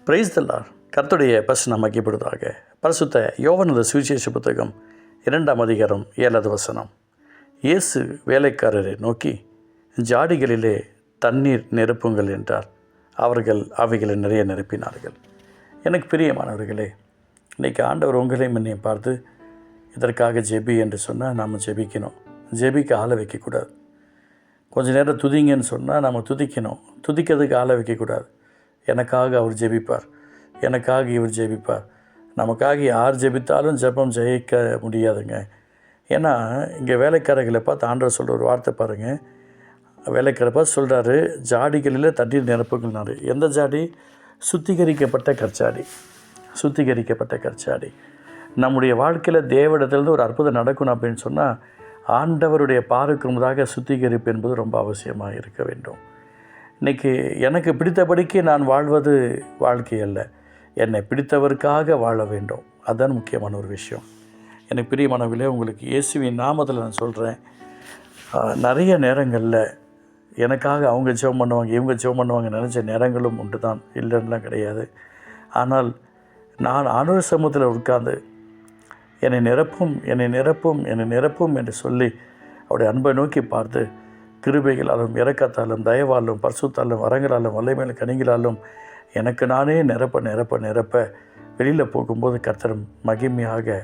Praise the Lord. கர்த்தருடைய பரிசுத்த நாமம் மகிமைப்படுவதாக. பரிசுத்த யோவானது சுவிசேஷ புத்தகம் 2ஆம் அதிகாரம் 7வது வசனம். இயேசு வேலைக்காரரை நோக்கி, ஜாடிகளிலே தண்ணீர் நிரப்புங்கள் என்றார். அவர்கள் அவைகளை நிறைய நிரப்பினார்கள். எனக்கு பிரியமானவர்களே, இன்றைக்கி ஆண்டவர் உங்களையும் என்னையும் பார்த்து இதற்காக ஜெபி என்று சொன்னால் நாம் ஜெபிக்கணும். ஜெபிக்க ஆளை வைக்கக்கூடாது. கொஞ்சம் நேரம் துதிங்கன்னு சொன்னால் நம்ம துதிக்கணும். துதிக்கிறதுக்கு ஆளை வைக்கக்கூடாது. எனக்காக அவர் ஜெபிப்பார், எனக்காக இவர் ஜெபிப்பார். நமக்காக யார் ஜெபித்தாலும் ஜெபம் ஜெயிக்க முடியாதுங்க. ஏன்னா இங்கே வேலைக்காரர்களை பார்த்து ஆண்டவர் சொல்கிற ஒரு வார்த்தை பாருங்கள். வேலைக்காரரை பார்த்து சொல்கிறாரு, ஜாடிகளில் தண்ணீர் நிரப்புங்கள்னாரு. எந்த ஜாடி? சுத்திகரிக்கப்பட்ட கற்சாடி. சுத்திகரிக்கப்பட்ட கற்சாடி. நம்முடைய வாழ்க்கையில் தேவனிடத்திலிருந்து ஒரு அற்புதம் நடக்கணும் அப்படின்னு சொன்னால் ஆண்டவருடைய பார்வைக்கு முன்னதாக சுத்திகரிப்பு என்பது ரொம்ப அவசியமாக இருக்க வேண்டும். இன்றைக்கி எனக்கு பிடித்தபடிக்கு நான் வாழ்வது வாழ்க்கை அல்ல, என்னை பிடித்தவருக்காக வாழ வேண்டும். அதுதான் முக்கியமான ஒரு விஷயம். எனக்கு பிரியமானவர்களே, உங்களுக்கு இயேசுவின் நாமத்தில் நான் சொல்கிறேன், நிறைய நேரங்களில் எனக்காக அவங்க ஜெபம் பண்ணுவாங்க, இவங்க ஜெபம் பண்ணுவாங்க நினச்ச நேரங்களும் உண்டு தான், இல்லைன்னுலாம் கிடையாது. ஆனால் நான் ஆண்டவர் சமூகத்தில் உட்கார்ந்து என்னை நிரப்பும் என்னை நிரப்பும் என்னை நிரப்பும் என்று சொல்லி அவருடைய அன்பை நோக்கி பார்த்து கிருபைகளாலும் இரக்கத்தாலும் தயவாலும் பரிசுத்தாலும் வரங்களாலும் வல்லமையிலும் கனிகளாலும் எனக்கு நானே நிரப்ப நிரப்ப நிரப்ப வெளியில் போகும்போது கர்த்தர் மகிமையாக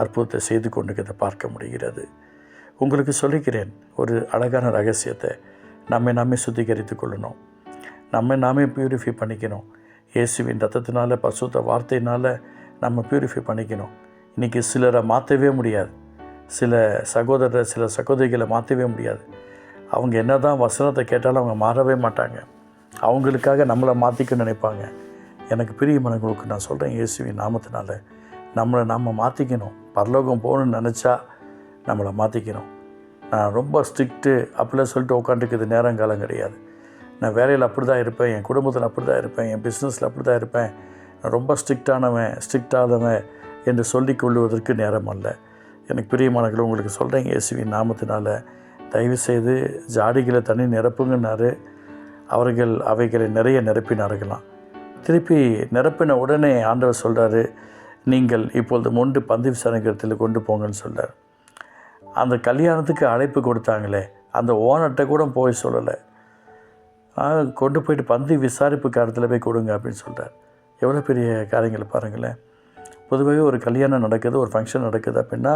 அற்புதத்தை செய்து கொண்டு பார்க்க முடிகிறது. உங்களுக்கு சொல்லிக்கிறேன் ஒரு அழகான ரகசியத்தை. நம்மை சுத்திகரித்து கொள்ளணும், நாமே பியூரிஃபை பண்ணிக்கணும். இயேசுவின் ரத்தத்தினால பரிசுத்த வார்த்தையினால் நம்ம பியூரிஃபை பண்ணிக்கணும். இன்றைக்கி சிலரை மாற்றவே முடியாது, சில சகோதரிகளை மாற்றவே முடியாது. அவங்க என்ன தான் வசனத்தை கேட்டாலும் அவங்க மாறவே மாட்டாங்க. அவங்களுக்காக நம்மளை மாற்றிக்கணும்னு நினைப்பாங்க. எனக்கு பிரியமானவங்களுக்கு நான் சொல்கிறேன், இயேசுவின் நாமத்தினால நம்ம மாற்றிக்கணும். பரலோகம் போகணுன்னு நினச்சா நம்மளை மாற்றிக்கணும். நான் ரொம்ப ஸ்ட்ரிக்ட்டு அப்படிலாம் சொல்லிட்டு உட்காந்துக்கிறது நேரங்காலம் கிடையாது. நான் வேலையில் அப்படி தான் இருப்பேன், என் குடும்பத்தில் அப்படி தான் இருப்பேன், என் பிஸ்னஸில் அப்படி தான் இருப்பேன், நான் ரொம்ப ஸ்ட்ரிக்டானவன் என்று சொல்லிக் கொள்வதற்கு நேரம் அல்ல. எனக்கு பிரியமானவர்கள் உங்களுக்கு சொல்கிறேன், இயேசுவின் நாமத்தினால தயவுசெய்து ஜாடிகளை தண்ணி நிரப்புங்கன்னாரு. அவர்கள் அவைகளை நிறைய நிரப்பினார்களாம். திருப்பி நிரப்பின உடனே ஆண்டவர் சொல்கிறாரு, நீங்கள் இப்பொழுது மொண்டு பந்தி விசாரணைத்தில் கொண்டு போங்கன்னு சொல்கிறார். அந்த கல்யாணத்துக்கு அழைப்பு கொடுத்தாங்களே, அந்த ஓனர்கிட்ட கூட போய் சொல்லலை, கொண்டு போயிட்டு பந்தி விசாரிப்பு காலத்தில் போய் கொடுங்க அப்படின்னு சொல்கிறார். எவ்வளோ பெரிய காரியங்களை பாருங்களேன். பொதுவாகவே ஒரு கல்யாணம் நடக்குது, ஒரு ஃபங்க்ஷன் நடக்குது அப்படின்னா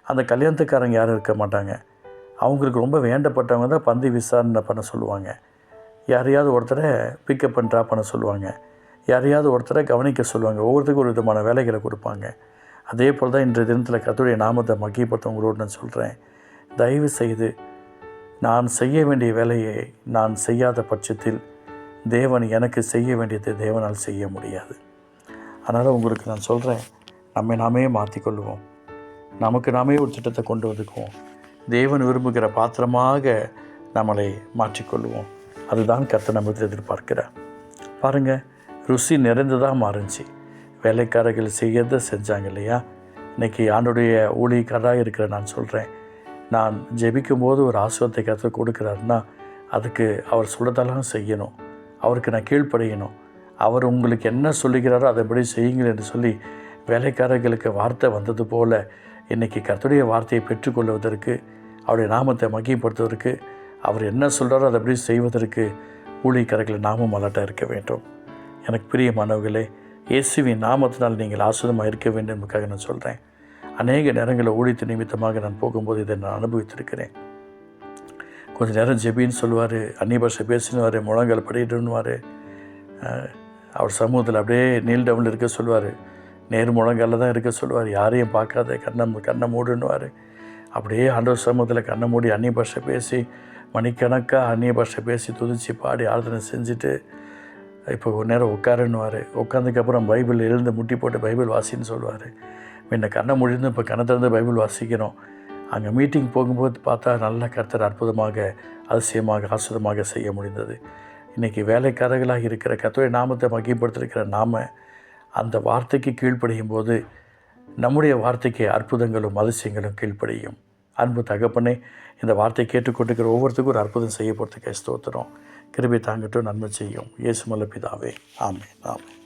அந்த கல்யாணத்துக்காரங்க யாரும் இருக்க மாட்டாங்க. அவங்களுக்கு ரொம்ப வேண்டப்பட்டவங்க தான் பந்தி விசாரணை பண்ண சொல்லுவாங்க. யாரையாவது ஒருத்தரை பிக்கப் அண்ட் ட்ராப் பண்ண சொல்லுவாங்க, யாரையாவது ஒருத்தரை கவனிக்க சொல்லுவாங்க. ஒவ்வொருத்தருக்கும் ஒரு விதமான வேலைகளை கொடுப்பாங்க. அதே போல் தான் இன்றைய தினத்தில் கர்த்தருடைய நாமத்தை மகிமைப்படுத்தவங்களோடு நான் சொல்கிறேன், தயவு செய்து நான் செய்ய வேண்டிய வேலையை நான் செய்யாத பட்சத்தில் தேவன் எனக்கு செய்ய வேண்டியதை தேவனால் செய்ய முடியாது. அதனால் உங்களுக்கு நான் சொல்கிறேன், நாமே மாற்றிக்கொள்வோம், நமக்கு நாமே ஒரு திட்டத்தை கொண்டு வந்துக்குவோம். தேவன் விரும்புகிற பாத்திரமாக நம்மளை மாற்றிக்கொள்வோம். அதுதான் கர்த்தர் நம்மிடத்தில் எதிர்பார்க்கிறார். பாருங்கள், ருசி நிறைந்ததாக மாறுச்சு. வேலைக்காரர்கள் செய்யறதை செஞ்சாங்க இல்லையா? இன்றைக்கி ஆண்டுடைய ஊழியக்காரராக இருக்கிற நான் சொல்கிறேன், நான் ஜெபிக்கும்போது ஒரு ஆசீர்வாதத்தை கர்த்தர் கொடுக்குறாருன்னா அதுக்கு அவர் சொல்கிறதெல்லாம் செய்யணும், அவருக்கு நான் கீழ்ப்படையணும். அவர் உங்களுக்கு என்ன சொல்லுகிறாரோ அதைப்படி செய்யுங்கள் என்று சொல்லி வேலைக்காரர்களுக்கு வார்த்தை வந்தது போல் இன்றைக்கி கர்த்தருடைய வார்த்தையை பெற்றுக்கொள்வதற்கு, அவருடைய நாமத்தை மகிமைப்படுத்துவதற்கு, அவர் என்ன சொல்கிறாரோ அதைப்படி செய்வதற்கு ஊழியக்காரர்கள் நாமும் அலர்ட்டாக இருக்க வேண்டும். எனக்கு பிரியமானவர்களே, இயேசுவின் நாமத்தினால் நீங்கள் ஆசீர்வாதமாக இருக்க வேண்டும் என்பதற்காக நான் சொல்கிறேன். அநேக நேரங்களில் ஊழியத்து நிமித்தமாக நான் போகும்போது இதை நான் அனுபவித்திருக்கிறேன். கொஞ்சம் நேரம் ஜெபின்னு சொல்லுவார், அந்நிய பாஷை பேசினுவார், முழங்கால் படிட்டுன்னுவார். அவர் சமூகத்தில் அப்படியே நீல் டவுனில் இருக்க சொல்லுவார், நேர் முழங்காலில் தான் இருக்க சொல்லுவார், யாரையும் பார்க்காத கண்ணை மூடுன்னுவார். அப்படியே ஆண்டவர் சமூகத்தில் கண்ணை மூடி அந்நிய பாஷை பேசி மணிக்கணக்காக அந்நிய பாஷை பேசி துதிச்சு பாடி ஆராதனை செஞ்சுட்டு இப்போ ஒரு நேரம் உட்காருன்னுவார். உட்காந்துக்கப்புறம் பைபிள் எழுந்து முட்டி போட்டு பைபிள் வாசின்னு சொல்லுவார். முன்ன கண்ணை முடிந்து இப்போ கண்ணை திறந்து பைபிள் வாசிக்கணும். அங்கே மீட்டிங் போகும்போது பார்த்தா நல்ல கர்த்தர் அற்புதமாக அதிசயமாக ஆசுதமாக செய்ய முடிந்தது. இன்றைக்கி வேலைக்காரர்களாக இருக்கிற கர்த்தருடைய நாமத்தை மகிமைப்படுத்திருக்கிற நாம் அந்த வார்த்தைக்கு கீழ்ப்படியும் போது நம்முடைய வார்த்தைக்கு அற்புதங்களும் அதிசயங்களும் கீழ்ப்படியும். அன்பு தகப்பனே, இந்த வார்த்தை கேட்டுக்கொண்டிருக்கிற ஒவ்வொருத்தருக்கும் ஒரு அற்புதம் செய்ய போகிறதுக்கு ஸ்தோத்திரம். கிருபை தாங்கட்டும், நன்மை செய்யும். இயேசு நல்ல பிதாவே, ஆமென், ஆமென்.